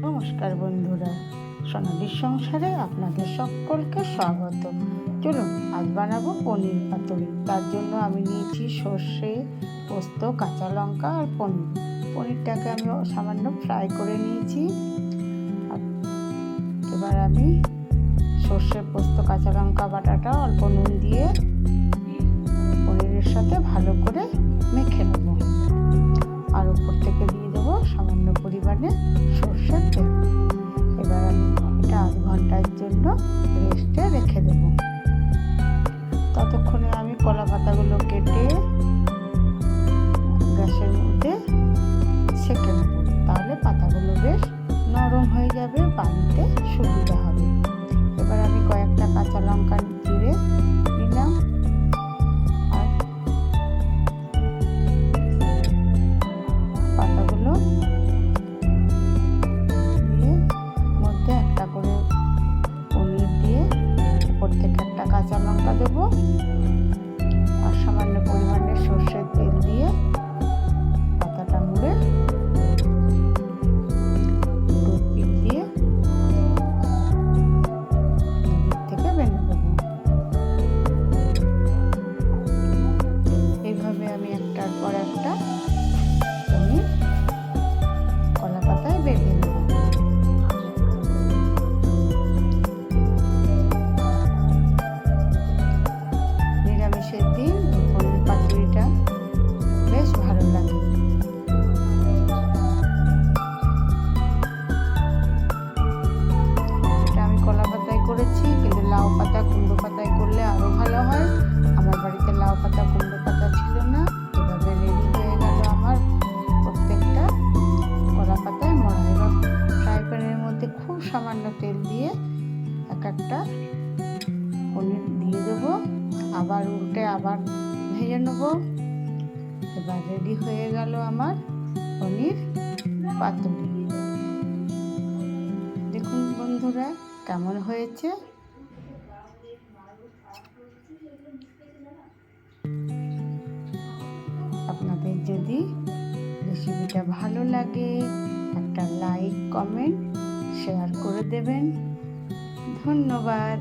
নমস্কার বন্ধুরা, সোনালির সংসারে আপনাদের সকলকে স্বাগত। চলুন আজ বানাবো পনির পাতুরি। তার জন্য আমি নিয়েছি সর্ষে, পোস্ত, কাঁচা লঙ্কা আর পনিরটাকে আমি সামান্য ফ্রাই করে নিয়েছি। এবার আমি সর্ষে, পোস্ত, কাঁচা লঙ্কা বাটাটা অল্প নুন দিয়ে পনিরের সাথে ভালো করে মেখে নেব। আর উপর থেকে দিয়ে দেবো সামান্য পরিমাণে সর্ষের তেল। এবার আমি এটা আধ ঘন্টার জন্য রেস্টে রেখে দেব। ততক্ষণে আমি কলা পাতাগুলো কেটে গ্যাসের মধ্যে সেঁকে নেব, তাহলে পাতাগুলো বেশ নরম হয়ে যাবে, বাঁধতে সুবিধা হবে। এবার আমি কয়েকটা কাঁচা লঙ্কা চিড়ে নিলাম আর পাতাগুলো দিয়ে মধ্যে একটা করে পনির দিয়ে উপর থেকে একটা কাঁচা লঙ্কা দেবো আর সামান্য পরিমাণে সর্ষের তেল দিয়ে পাতাটা মুড়ে টুথপিক দিয়ে দুদিক থেকে বেঁধে দেবো। এইভাবে আমি একটার পর একটা পনির কলা পাতায় বেঁধে নেব। নিরামিষের দিন পনির পাতুরিটা বেশ ভালো লাগে। এটা আমি কলা পাতায় করেছি, কিন্তু লাউ পাতা, কুমড়ো পাতায় করলে আরো ভালো হয়। আমার বাড়িতে লাউ পাতা, কুমড়ো পাতা ছিল না। এভাবে রেডি হয়ে গেল আমার প্রত্যেকটা কলা পাতায় মরা। এবার ফ্রাই প্যানের মধ্যে খুব সামান্য তেল দিয়ে এক একটা পনির দিয়ে দেবো, আবার উল্টে আবার ভেজে নেব। এবার রেডি হয়ে গেল আমার পনির পাতুরি। দেখুন বন্ধুরা কেমন হয়েছে। আপনাদের যদি রেসিপিটা ভালো লাগে একটা লাইক, কমেন্ট, শেয়ার করে দেবেন। ধন্যবাদ।